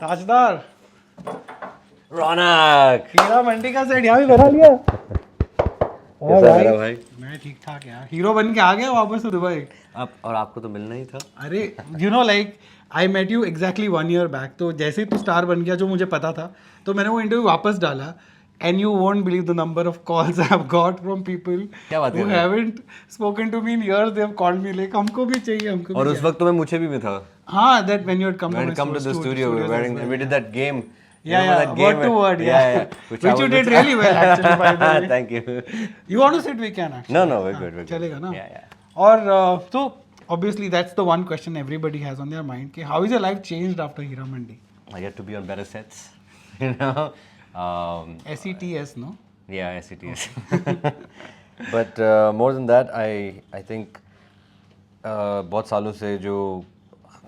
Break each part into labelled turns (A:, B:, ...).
A: ताजदार
B: रौनक
A: हीरा मंडी का सेट यहाँ भी बना लिया।
B: कैसा है भाई?
A: मैं ठीक ठाक यार, हीरो बन के आ गया वापस से दुबई।
B: अब और आपको तो मिलना ही था।
A: अरे you know like I met you exactly 1 year बैक, तो जैसे ही तू स्टार बन गया जो मुझे पता था, तो मैंने वो इंटरव्यू वापस डाला and you won't believe the number of calls I have got from people
B: क्या बात
A: हु
B: कर रहे हो?
A: Haven't spoken to me in years, they have called me like हमको भी चाहिए, हमको
B: और
A: भी
B: उस वक्त तो मैं मुझे भी में था।
A: हाँ, that when you had come to
B: When
A: my
B: it come to the studio, we did that game. You
A: Yeah,
B: remember
A: yeah,
B: that game
A: word to
B: where-
A: word, yeah.
B: Which,
A: Which you did really well, actually, by the way.
B: Thank you.
A: You want to sit? We can actually.
B: No, we're good. We're good.
A: चलेगा ना?
B: Yeah, yeah.
A: और so obviously that's the one question everybody has on their mind कि how is your life changed after Hira Mandi?
B: I get to be on better sets. You know.
A: SETS, no?
B: Yeah, SETS. But more than that, I think बहुत सालों से जो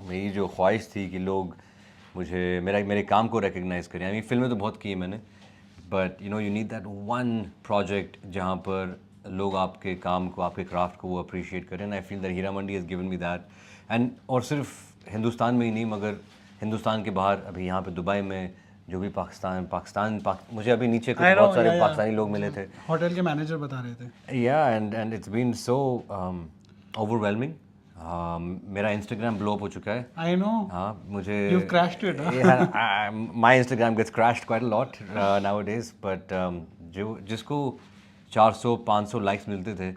B: मेरी जो ख्वाहिश थी कि लोग मुझे मेरे काम को रिकग्नाइज़ करें। आई मीन फिल्में तो बहुत की हैं मैंने, but you know you need that one project जहाँ पर लोग आपके काम को, आपके क्राफ्ट को वो अप्रिशिएट करें। And I feel that Heera Mandi has given me that. And और सिर्फ हिंदुस्तान में ही नहीं, मगर हिंदुस्तान के बाहर अभी यहाँ पे दुबई में जो भी मुझे अभी नीचे कुछ बहुत सारे पाकिस्तानी लोग मिले थे।
A: होटल के मैनेजर बता रहे थे।
B: Yeah and it's been so overwhelming. मेरा इंस्टाग्राम ब्लो अप हो चुका है।
A: I know.
B: हाँ, मुझे
A: You've crashed it, huh?
B: My Instagram gets crashed quite a lot nowadays, but जो जिसको 400-500 लाइक्स मिलते थे,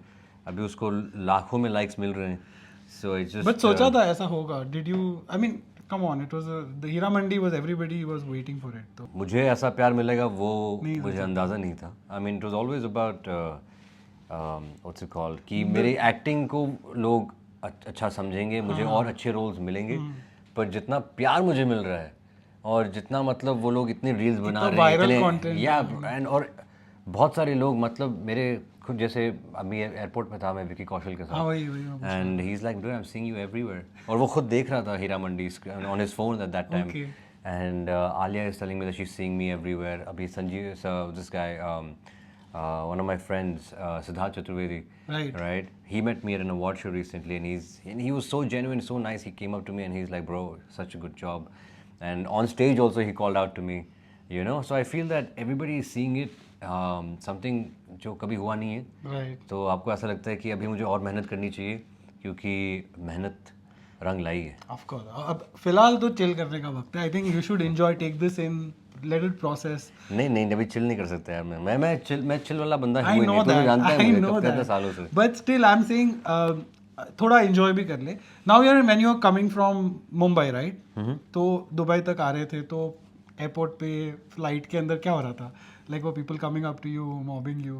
B: अभी उसको लाखों में लाइक्स मिल रहे हैं। सो इट्स जस्ट
A: But सोचा था ऐसा होगा? Did you? I mean, come on, it was the Hira Mandi was everybody was waiting for it. तो
B: मुझे ऐसा प्यार मिलेगा वो मुझे अंदाज़ा नहीं था। I mean it was always about what's it called कि मेरी एक्टिंग को लोग अच्छा समझेंगे, मुझे और अच्छे रोल्स मिलेंगे, पर जितना प्यार मुझे मिल रहा है और जितना मतलब वो लोग इतने रील्स बना रहे हैं, इतने या एंड और बहुत सारे लोग मतलब मेरे खुद जैसे अभी एयरपोर्ट में था मैं विकी कौशल के साथ,
A: वही
B: and he is like bro I am seeing you everywhere, और वो खुद देख रहा था Heeramandi on his phone at that time, and Alia is telling me that she is seeing me everywhere. अभी Sanjeev this guy one of my friends, Siddharth Chaturvedi, right? He met me at an award show recently, and he was so genuine, so nice. He came up to me and he's like, "Bro, such a good job." And on stage also, he called out to me, you know. So I feel that everybody is seeing it, something जो कभी हुआ नहीं है.
A: Right.
B: तो आपको ऐसा लगता है कि अभी मुझे और मेहनत करनी चाहिए क्योंकि मेहनत रंग लाई है.
A: Of course. अब फिलहाल तो चिल करने का वक्त है. I think you should enjoy, take this in, let it process.
B: नहीं अभी चिल नहीं कर सकते यार. मैं चिल वाला बंदा
A: I
B: हूँ
A: know
B: नहीं. तो
A: that.
B: जानता है
A: I
B: मुझे
A: know
B: कब कितने
A: that.
B: सालों से.
A: But still, I'm saying थोड़ा enjoy भी कर ले. Now when you're coming from Mumbai, right? तो दुबई तक आ रहे थे, तो एयरपोर्ट पे फ्लाइट के अंदर क्या हो रहा था? Like were people coming up to you, mobbing you?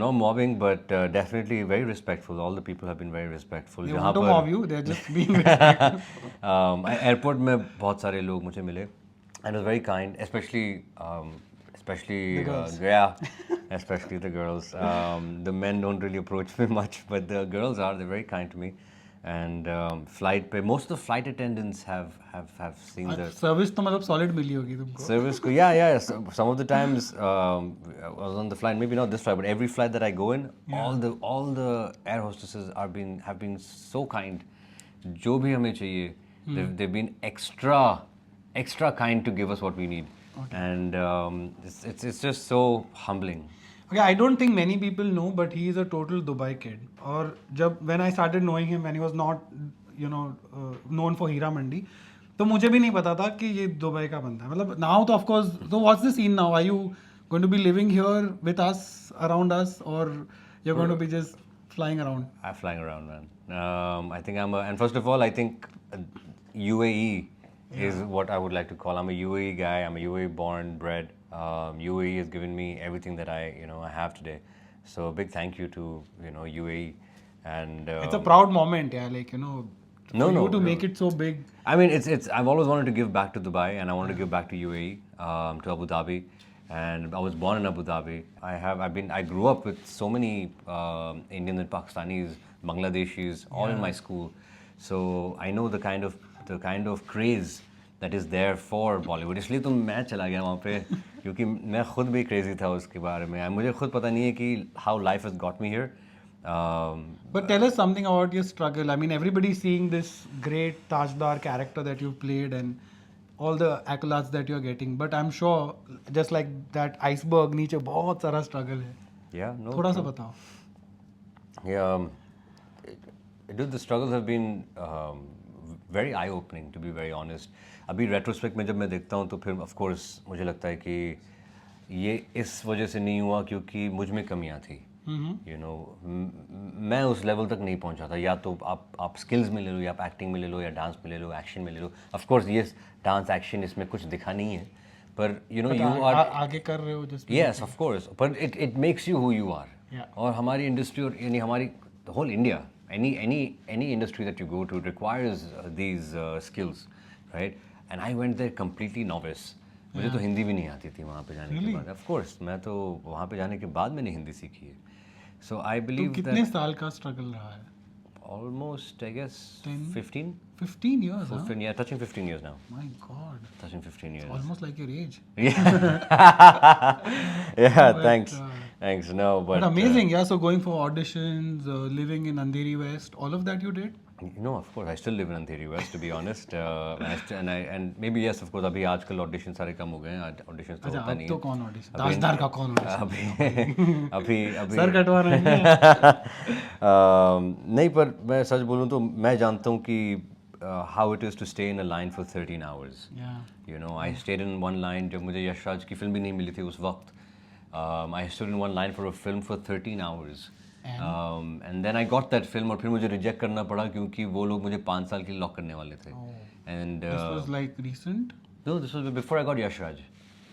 B: No mobbing, but definitely very respectful. All the people have been very respectful.
A: They want to mob you, they're just being respectful.
B: Airport में बहुत सारे लोग मुझे मिले, and it was very kind, especially
A: The girls.
B: especially the girls. The men don't really approach me much, but the girls are. They're very kind to me. And flight पे most of the flight attendants have seen the
A: service तो मतलब solid मिली होगी तुमको.
B: service. Yeah. Some of the times I was on the flight, maybe not this flight, but every flight that I go in, all the air hostesses have been so kind. जो भी हमें चाहिए, they've been extra kind to give us what we need. And it's just so humbling.
A: Okay, I don't think many people know, but he is a total Dubai kid. और जब when I started knowing him, when he was not, known for Hira Mandi, तो मुझे भी नहीं पता था कि ये दुबई का बंदा है. मतलब now तो of course, so what's the scene now? Are you going to be living here with us, around us, or you're going to be just flying around?
B: I'm flying around, man. I think and first of all, I think UAE is what I would like to call. I'm a UAE guy. I'm a UAE born, bred. UAE has given me everything that I have today. So a big thank you to UAE. And
A: It's a proud moment, yeah. Like for you to make it so big.
B: I mean, it's. I've always wanted to give back to Dubai, and I wanted to give back to UAE, to Abu Dhabi, and I was born in Abu Dhabi. I grew up with so many Indians and Pakistanis, Bangladeshis, all in my school. So I know the kind of craze that is there for Bollywood. इसलिए तो मैं चला गया वहाँ पे क्योंकि मैं खुद भी crazy था उसके बारे में. मुझे खुद पता नहीं है कि how life has got me here.
A: But tell us something about your struggle. I mean, everybody's seeing this great Tajdar character that you've played, and all the accolades that you're getting, but I'm sure just like that iceberg नीचे बहुत सारा struggle है.
B: Yeah, no.
A: थोड़ा सा बताओ.
B: Yeah, dude, the struggles have been very eye-opening, to be very honest. अभी retrospect में जब मैं देखता हूँ तो फिर of course मुझे लगता है कि ये इस वजह से नहीं हुआ क्योंकि मुझ में कमियाँ थी. You know, मैं उस लेवल तक नहीं पहुंचा था. या तो आप स्किल्स में ले लो, या आप एक्टिंग में ले लो, या डांस में ले लो, एक्शन में ले लो. ऑफ कोर्स ये डांस एक्शन इसमें कुछ दिखा नहीं है, पर यू नो यू आर
A: आगे कर रहे हो just
B: यस ऑफ कोर्स, पर it makes you who you are. और हमारी इंडस्ट्री और यानी हमारी the whole India, any industry that you go to, it requires these skills, right? And I went there completely novice. मुझे तो हिंदी भी नहीं आती थी वहाँ पे जाने के बाद. ऑफ कोर्स मैं तो वहाँ पे जाने के बाद मैंने हिंदी सीखी है. So I believe that
A: कितने साल का struggle रहा है?
B: almost, I guess, 15?
A: 15 years, huh?
B: 15, yeah, touching 15 years now.
A: My God.
B: Touching 15 years.
A: Almost like your age.
B: Yeah, thanks. Thanks, no,
A: But amazing, yeah. So going for auditions, living in Andheri West, all of that you did?
B: No, of course, I still live in Andheri West, to be honest. And maybe yes, of course, अभी आजकल auditions सारे कम हो गए हैं. Auditions तो
A: अच्छा,
B: होता
A: अब
B: नहीं
A: तो
B: है.
A: कौन audition? दासदार का कौन audition?
B: अभी
A: सर कटवा रहे हैं.
B: नहीं, पर मैं सच बोलूँ तो मैं जानता हूँ कि how it is to stay in a line for 13 hours.
A: Yeah.
B: You know, I stayed in one line जब मुझे यश राज की फिल्म भी नहीं मिली थी उस वक्त. I stood in one line for a film for 13 hours. And then I got that film और फिर मुझे रिजेक्ट करना पड़ा क्योंकि वो लोग मुझे 5 साल के लिए लॉक करने वाले थे. And
A: This was like recent?
B: no, this was before I got Yash Raj.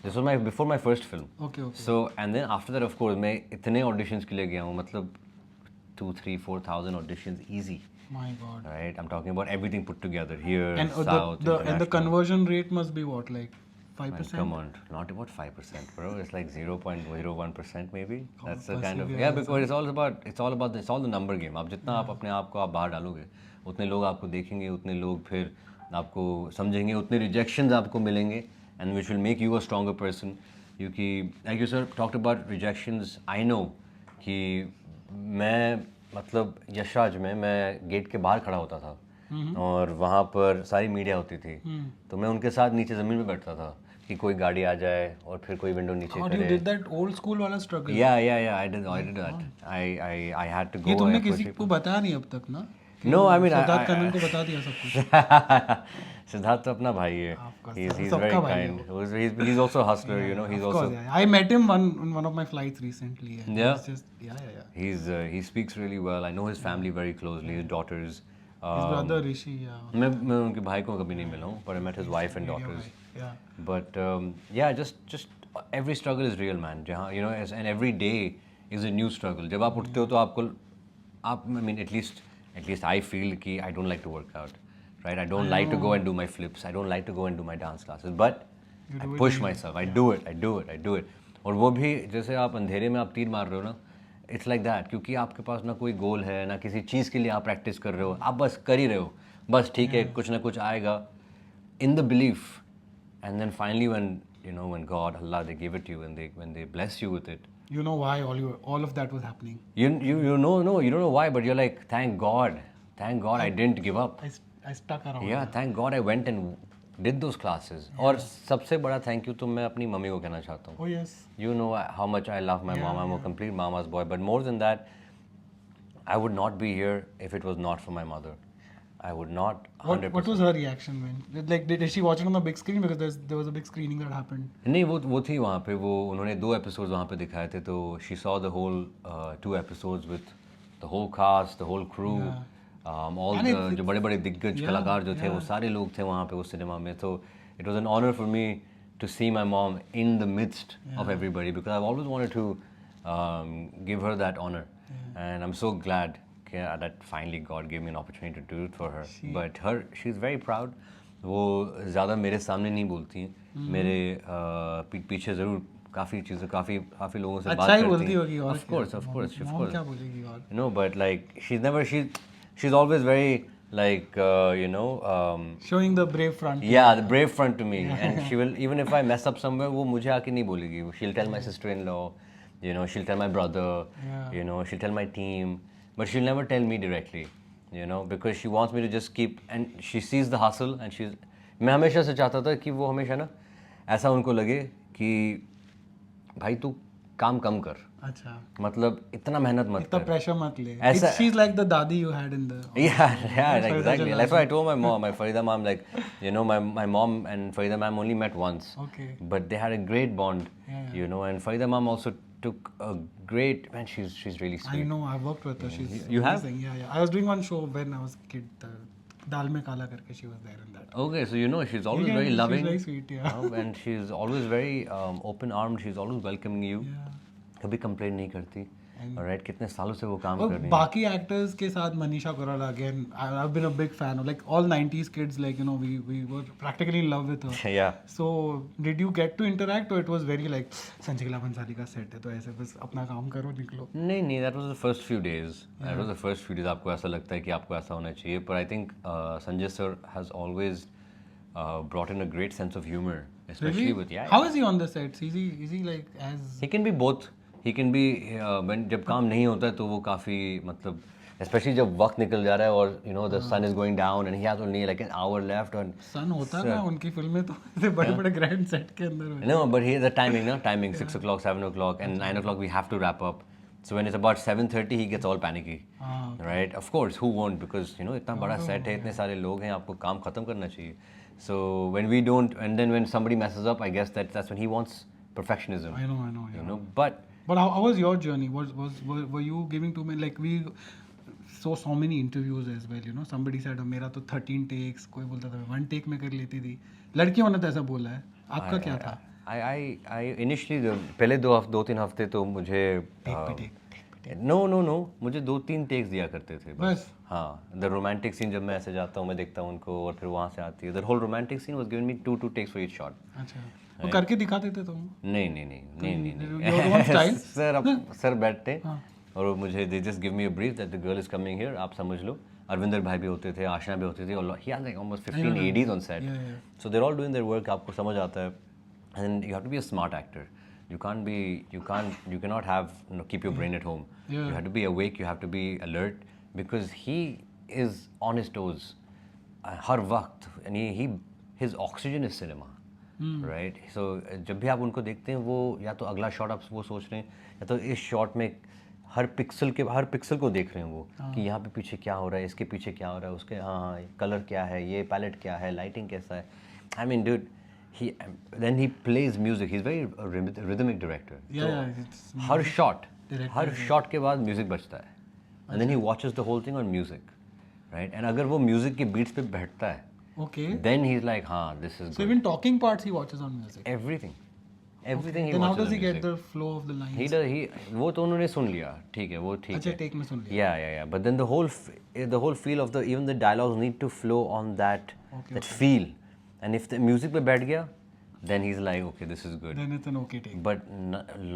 B: This was before my first film.
A: Okay, okay.
B: So and then after that, of course, मैं इतने auditions के लिए गया हूँ, मतलब 2, 3, 4,000 auditions easy.
A: My God.
B: Right, I'm talking about everything put together here,
A: And
B: South,
A: the
B: international.
A: conversion rate must be what, like
B: Man,
A: 5%?
B: come on, not about 5%, bro. It's like 0.01% maybe. That's the
A: Oh,
B: kind of
A: perseverance,
B: because it's all the number game. आप जितना आप अपने आप को आप बाहर डालोगे, उतने लोग आपको देखेंगे, उतने लोग फिर आपको समझेंगे, उतने rejections आपको मिलेंगे, and which will make you a stronger person. क्योंकि like you sir talked about rejections, I know कि मैं मतलब यशराज में मैं गेट के बाहर खड़ा होता था और वहाँ पर सारी मीडिया होती थी, तो मैं उनके साथ नीचे ज़मीन पे बैठता था कि कोई गाड़ी आ जाए और फिर कोई विंडो नीचे
A: God,
B: करे.
A: you did that old school वाला struggle.
B: Yeah, I did that. I had to go.
A: ये तुमने
B: I
A: किसी
B: approached
A: को बताया नहीं अब तक ना?
B: No, I mean,
A: Siddharth Kannan को बता दिया सब कुछ.
B: people. Siddharth तो अपना भाई है. He's very
A: सबका भाई
B: kind. He's also a hustler, you know. He's
A: Of
B: also
A: course, yeah. I met him on one of my flights recently. And
B: Yeah?
A: he's just, yeah.
B: he speaks really well. I know his family very closely, his daughters.
A: His brother Rishi, yeah.
B: मैं उनके भाई को कभी नहीं मिला हूँ, but I met his wife and daughters.
A: Yeah.
B: But yeah, just every struggle is real, man. जहाँ you know, and every day is a new struggle. जब आप उठते हो तो आपको I mean at least I feel कि I don't like to work out, right? I don't like to go and do my flips. I don't like to go and do my dance classes. But I push myself. I do it. और वो भी जैसे आप अंधेरे में आप तीर मार रहे हो ना, इट्स लाइक दैट, क्योंकि आपके पास ना कोई गोल है ना किसी चीज़ के लिए आप प्रैक्टिस कर रहे हो, आप बस कर ही रहे हो, बस ठीक है कुछ ना कुछ आएगा, in the belief. And then finally when God, Allah, they give it to you and when they bless you with it,
A: You know why all of that was happening?
B: you don't know why, but you're like, thank God I didn't give up.
A: I stuck around.
B: Yeah, thank God I went and did those classes. और सबसे बड़ा thank you तो मैं अपनी mummy को कहना चाहता हूँ.
A: Oh yes.
B: You know how much I love my mom. I'm a complete mama's boy. But more than that, I would not be here if it was not for my mother. I would not. 100%.
A: What was her reaction when? Like, did she watch it on the big screen? Because there was a big screening that happened.
B: नहीं वो थी वहाँ पे, वो उन्होंने 2 episodes वहाँ पे दिखाए थे, तो she saw the whole 2 episodes with the whole cast, the whole crew, all the जो बड़े-बड़े दिग्गज कलाकार जो थे वो सारे लोग थे वहाँ पे उस सिनेमा में. तो it was an honor for me to see my mom in the midst of everybody, because I've always wanted to give her that honor, and I'm so glad that finally God gave me an opportunity to do it for her. But she's very proud. वो ज़्यादा मेरे सामने नहीं बोलती हैं, मेरे पीठ पीछे ज़रूर काफ़ी चीज़ें काफ़ी लोगों से बात करती हैं. Of course.
A: क्या बोलेगी और?
B: No, but like she's always very like
A: Showing the brave front.
B: Yeah, the brave front to me. And she will, even if I mess up somewhere, वो मुझे आके नहीं बोलेगी. She'll tell my sister-in-law, she'll tell my brother, she'll tell my team, but she'll never tell me directly, because she wants me to just keep, and she sees the hustle, and मैं हमेशा से चाहता था कि वो हमेशा ना ऐसा उनको लगे कि भाई तू काम कम कर,
A: अच्छा,
B: मतलब इतना मेहनत मत
A: इतना
B: कर।
A: प्रेशर मत ले.
B: ऐसा-
A: She's like the दादी you had in the.
B: Yeah, exactly. That's why I told my mom, my Farida mom, like, you know, my mom and Farida mom only met once.
A: Okay.
B: But they had a great bond,
A: Yeah.
B: you know, and Farida mom also took a great, man, she's really
A: I
B: sweet.
A: know, I've worked with her. She's
B: You have?
A: amazing. Yeah. I was doing one show when I was a kid. Dal Mein Kala karke, she was there in that.
B: Okay, so you know, she's always
A: Yeah,
B: very
A: she's
B: loving.
A: very sweet, yeah.
B: And she's always very open-armed. She's always welcoming you.
A: Yeah.
B: कभी complain नहीं करती. Alright, कितने सालों से वो काम
A: और
B: कर रही हैं.
A: बाकी एक्टर्स के साथ Manisha Koirala again I have been a big fan of like all 90s kids like you know we were practically in love with her.
B: Yeah.
A: So did you get to interact or it was very like संजीला बंसाली का set है तो ऐसे बस अपना काम करो निकलो.
B: नहीं, that was the first few days. That was the first few days. आपको ऐसा लगता है कि आपको ऐसा होना चाहिए. But I think Sanjay sir has always brought in a great sense of humor, especially with
A: How is he on the sets? Is he like as
B: He can be both. He can be when जब काम नहीं होता है तो वो काफ़ी मतलब especially जब वक्त निकल जा रहा है और you know the sun is going down and he has only like an hour left and
A: सन होता है ना उनकी फिल्में तो ऐसे बड़े-बड़े ग्रैंड सेट के अंदर होते हैं.
B: no but here's the timing 6 o'clock 7 o'clock and 9 o'clock we have to wrap up. So when it's about 7:30 he gets all panicky. Right, of course, who won't, because you know इतना बड़ा set है, इतने सारे लोग हैं, आपको काम खत्म करना चाहिए. So when we don't, and then when somebody messes up, I guess that's when he wants perfectionism.
A: I know. Yeah.
B: You know, but
A: But how was your journey? Were you giving too many, like we saw so many interviews as well, you know, somebody said मेरा तो 13 takes, कोई बोलता था 1 take में कर लेती थी. लड़कियों ने तो ऐसा बोला है. आपका क्या था?
B: I initially पहले 2-3 हफ्ते तो मुझे no मुझे 2-3 takes दिया करते थे
A: बस.
B: हाँ, the romantic scene जब मैं ऐसे जाता हूँ, मैं देखता हूँ उनको और फिर वहाँ से आती है. The whole romantic scene was given me 2 takes for each shot.
A: अच्छा. वो करके दिखाते थे तुम?
B: नहीं.
A: Your own style?
B: सर बैठते और वो मुझे they just give me a brief that the girl is coming here, आप समझ लो. अरविंदर भाई भी होते थे, आशना भी होती थी और he had like almost 15 ADs on set.
A: Yeah.
B: So they're all doing their work, आपको समझ आता है. And you have to be a smart actor. You cannot have, you know, keep your brain at home.
A: Yeah.
B: You have to be awake, you have to be alert because he is on his toes. हर वक्त यानी his oxygen is cinema. Right. So जब भी आप उनको देखते हैं वो या तो अगला शॉट आप वो सोच रहे हैं या तो इस शॉट में हर पिक्सल को देख रहे हैं वो कि यहाँ पे पीछे क्या हो रहा है, इसके पीछे क्या हो रहा है, उसके हाँ कलर क्या है, ये पैलेट क्या है, लाइटिंग कैसा है. I mean dude then he plays music. He's very rhythmic director. Her shot के बाद म्यूजिक बजता है and then he watches the whole thing on music, right? and अगर वो म्यूजिक के बीट्स पे बैठता है
A: Okay.
B: then he's like this is
A: So
B: good.
A: even talking parts he watches on music.
B: everything he
A: Then how
B: watches
A: does
B: on
A: he get
B: music.
A: the flow of the lines?
B: he वो तो उन्होंने सुन लिया, ठीक है, वो ठीक
A: अच्छा
B: है.
A: take में सुन लिया.
B: Yeah, but then the whole feel of even the dialogues need to flow on that feel, and if the music पे बैठ गया then he's like okay this is good.
A: Then it's an okay take.
B: But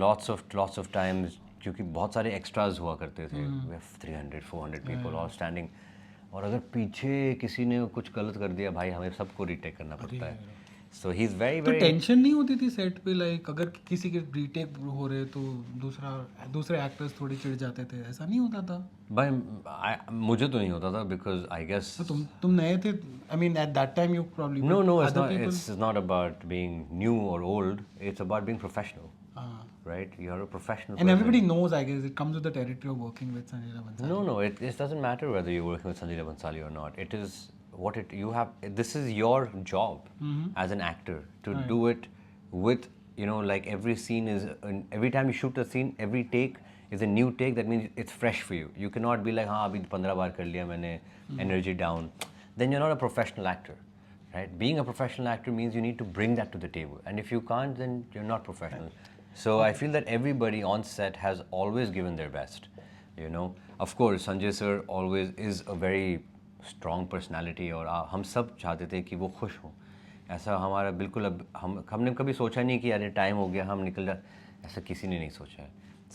B: lots of times क्योंकि बहुत सारे extras हुआ करते थे. We have 300-400 people all standing. और अगर पीछे किसी ने कुछ गलत कर दिया भाई हमें सबको रीटेक करना पड़ता है. सो ही इज़ वेरी
A: तो टेंशन नहीं होती थी सेट पे लाइक अगर किसी के रीटेक हो रहे तो दूसरे एक्टर्स थोड़े चिढ़ जाते थे, ऐसा नहीं होता था?
B: भाई मुझे तो नहीं होता था बिकॉज आई गेस
A: तुम नए थे. I mean at that time you probably
B: no it's not about being new or old, it's about being professional. Right, you're a professional
A: and
B: person.
A: everybody knows, I guess it comes with the territory of working with Sanjay Bhansali.
B: No, it doesn't matter whether you're working with Sanjay Bhansali or not. It is what you have. This is your job as an actor to do it with, you know, like every scene is every time you shoot a scene, every take is a new take. That means it's fresh for you. You cannot be like हाँ अभी 15 बार कर लिया मैंने, energy down. Then you're not a professional actor, right? Being a professional actor means you need to bring that to the table, and if you can't, then you're not professional. So I feel that everybody on set has always given their best, you know. Of course, Sanjay sir always is a very strong personality और हम सब चाहते थे कि वो खुश हों. ऐसा हमारा बिल्कुल अब हमने कभी सोचा नहीं कि अरे टाइम हो गया हम निकल जाए, ऐसा किसी ने नहीं सोचा है.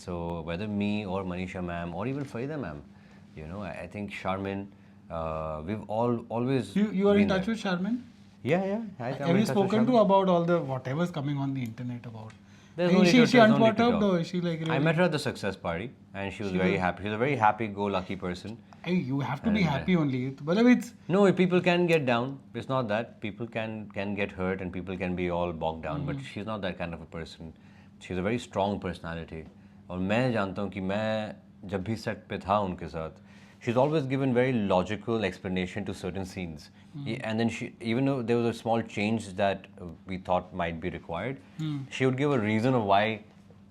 B: So whether me or Manisha ma'am or even Farida ma'am, you know, I think Charmin, we've always
A: you are in
B: been
A: touch
B: there.
A: with Charmin?
B: Yeah.
A: Have you spoken to about all the whatever's coming on the internet about
B: There's no
A: Is
B: need to,
A: she
B: there's no need to
A: unperturbed
B: talk.
A: or is she like really?
B: I met her at the success party, and she was very happy. She's a very happy-go-lucky person.
A: Hey, you have to be happy only. But it's
B: No, people can get down. It's not that. People can get hurt and people can be all bogged down. But she's not that kind of a person. She's a very strong personality. और मैं जानता हूँ कि मैं जब भी set पे था उनके साथ, she's always given very logical explanation to certain scenes. And then she, even though there was a small change that we thought might be required, she would give a reason of why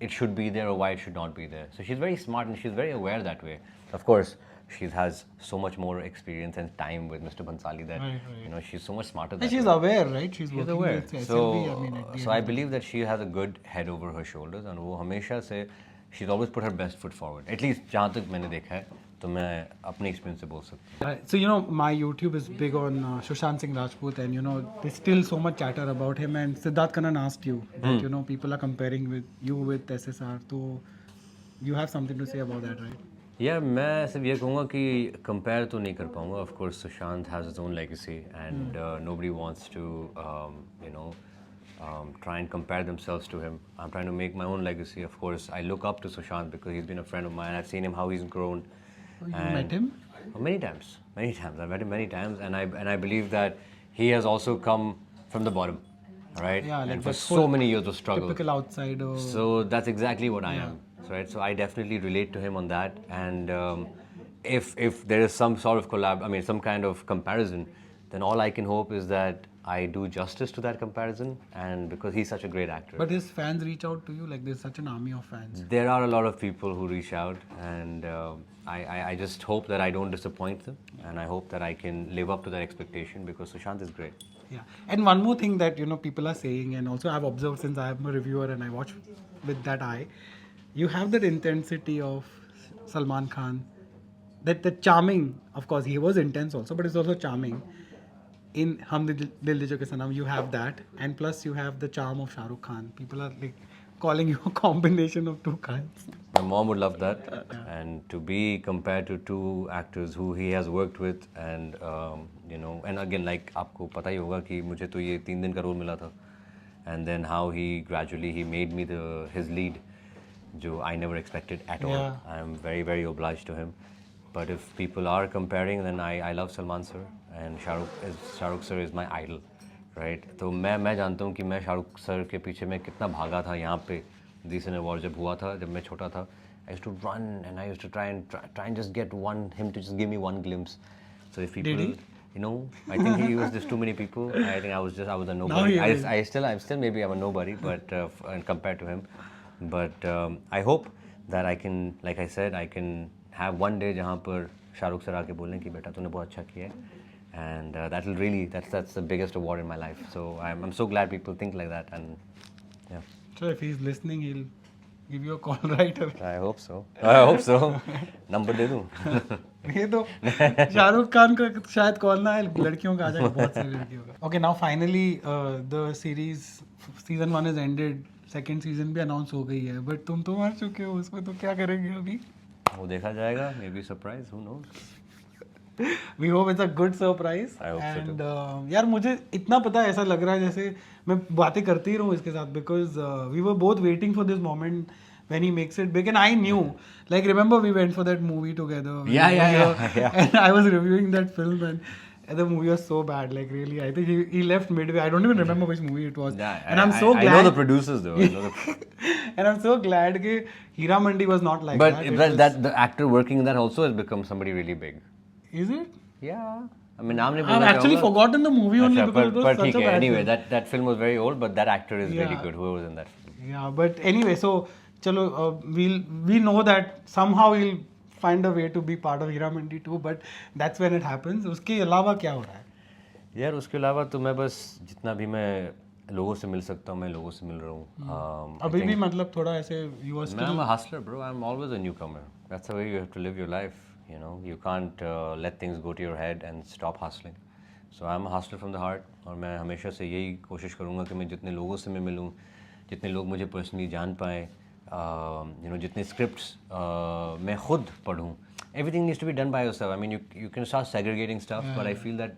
B: it should be there or why it should not be there. So she's very smart and she's very aware that way. Of course, she has so much more experience and time with Mr. Bhansali that you know she's so much smarter. That
A: she's
B: way.
A: aware, right? She's
B: She's
A: working
B: aware.
A: with SLB.
B: So,
A: I mean, at the
B: so
A: end
B: I
A: of the
B: believe that she has a good head over her shoulders and वो हमेशा से she's always put her best foot forward. At least जहाँ तक मैंने देखा है, तो मैं अपने experience से बोल सकता हूँ.
A: So you know, my YouTube is big on Sushant Singh Rajput, and you know, there's still so much chatter about him. And Siddharth Kannan asked you that you know people are comparing with you with SSR. So you have something to say about that, right?
B: यार मैं सिर्फ ये कहूँगा कि compare तो नहीं कर पाऊँगा. Of course Sushant has his own legacy and nobody wants to you know try and compare themselves to him. I'm trying to make my own legacy. Of course, I look up to Sushant because he's been a friend of mine. I've seen him how he's grown.
A: You met him?
B: Many times. I've met him many times, and I believe that he has also come from the bottom, right?
A: Yeah, like
B: and for
A: that
B: so many years of struggle.
A: Typical outsider.
B: So that's exactly what I am, right? So I definitely relate to him on that. And if there is some sort of some kind of comparison, then all I can hope is that I do justice to that comparison. And because he's such a great actor,
A: But his fans reach out to you, like there's such an army of fans.
B: there are a lot of people who reach out, and I just hope that I don't disappoint them, and I hope that I can live up to that expectation because Sushant is great.
A: Yeah, and one more thing that you know people are saying, and also I've observed since I'm a reviewer and I watch with that eye, you have that intensity of Salman Khan, that the charming. Of course, he was intense also, but it's also charming. In Hum Dil De Chuke Sanam, you have that, and plus you have the charm of Shah Rukh Khan. People are like calling you a combination of two Khans.
B: My mom would love that, and to be compared to two actors who he has worked with, and you know, and again, like आपको पता ही होगा कि मुझे तो ये 3 दिन का role मिला था, and then how he gradually made me his lead, जो I never expected at all.
A: Yeah.
B: I am very very obliged to him. But if people are comparing, then I love Salman sir, and Shah Rukh sir is my idol, right? तो मैं जानता हूँ कि मैं Shahrukh sir के पीछे मैं कितना भागा था यहाँ पे रीसेंट अवार्ड जब हुआ था, जब मैं छोटा था. I used to run and I used to try and just get him to just give me one glimpse. So if people,
A: Did he?
B: you know, I think he was just too many people. I think I was a
A: Now
B: nobody.
A: he is.
B: I'm still maybe I'm a nobody, but and compared to him, but I hope that I can, like I said, I can have one day जहाँ पर Shahrukh sir आके बोलें कि बेटा तूने बहुत अच्छा किया है, and that will really that's the biggest award in my life. So I'm so glad people think like that, and yeah.
A: So if he's listening, he'll give you a call right away.
B: I hope so. Number दे दूँ.
A: ये तो शाहरुख खान का शायद call ना है, लड़कियों का आ जाएगा, बहुत सारी लड़कियों का. Okay, now finally the series season 1 is ended, second season भी अनाउंस हो गई है, but तुम तो मर चुके हो उसमें, तो क्या करेंगे अभी?
B: वो देखा जाएगा, maybe surprise, who knows.
A: We hope it's a good surprise.
B: I hope so
A: And यार मुझे इतना पता है, ऐसा लग रहा है जैसे मैं बातें करती ही रहूँ इसके साथ, because we were both waiting for this moment when he makes it big, and I knew, like remember we went for that movie together.
B: Yeah.
A: And I was reviewing that film, and the movie was so bad, like really. I think he left midway. I don't even remember which movie it was.
B: Yeah,
A: and I'm so glad.
B: I know the producers though.
A: And I'm so glad that Hira Mandi was not like
B: But
A: that.
B: that the actor working in that also has become somebody really big.
A: Is it?
B: Yeah. I mean, नाम नहीं
A: I've
B: बोलना
A: actually
B: चाहूँगा.
A: forgotten the movie only
B: अच्छा,
A: because it was
B: पर
A: such
B: ठीक
A: a
B: है.
A: bad
B: Anyway,
A: film.
B: that film was very old, but that actor is really
A: Yeah.
B: good. Whoever was in that film.
A: Yeah, but anyway, so chalo, we know that somehow he'll find a way to be part of Hira Mandi too, but that's when it happens. उसके अलावा क्या हो रहा है?
B: यार उसके अलावा तो मैं बस जितना भी मैं लोगों से मिल सकता हूँ मैं लोगों से मिल रहा हूँ.
A: अभी भी मतलब थोड़ा ऐसे you are
B: Man,
A: still.
B: I'm a hustler, bro. I'm always a newcomer. That's the way you have to live your life. You know, you can't let things go to your head and stop hustling. So I'm a hustler from the heart. और मैं हमेशा से यही कोशिश करूँगा कि मैं जितने लोगों से मैं मिलूँ, जितने लोग मुझे पर्सनली जान पाएँ, you know, जितने scripts मैं खुद पढ़ूँ. Everything needs to be done by yourself. I mean, you can start segregating stuff, but I feel that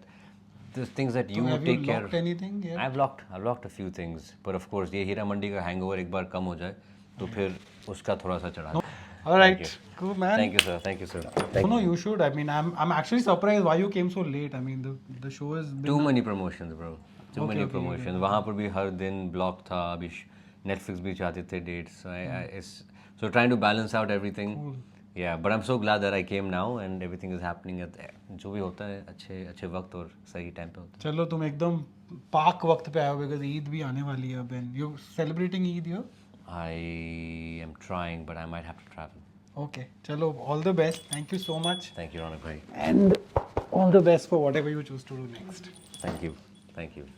B: the things that you
A: have
B: take
A: you
B: care
A: locked anything yet?
B: I've locked a few things, but of course ये हीरा मंडी का hangover एक बार कम हो जाए तो फिर उसका थोड़ा सा चढ़ा.
A: All right, cool man.
B: Thank you, sir.
A: No, you should. I mean, I'm actually surprised why you came so late. I mean, the show has been.
B: Too many promotions, bro. Too many
A: okay,
B: promotions. वहाँ पर भी हर दिन block था. अभी Netflix भी चाहते थे dates. So trying to balance out everything. Yeah, but I'm so glad that I came now and everything is happening at जो भी होता है अच्छे वक्त और सही टाइम पे होता है.
A: चलो तुम एकदम पाक वक्त पे आए हो because ईद भी आने वाली है अब. You celebrating Eid here?
B: I am trying, but I might have to travel.
A: Okay, chalo, all the best. Thank you so much.
B: Thank you, Ronak bhai.
A: And all the best for whatever you choose to do next.
B: Thank you.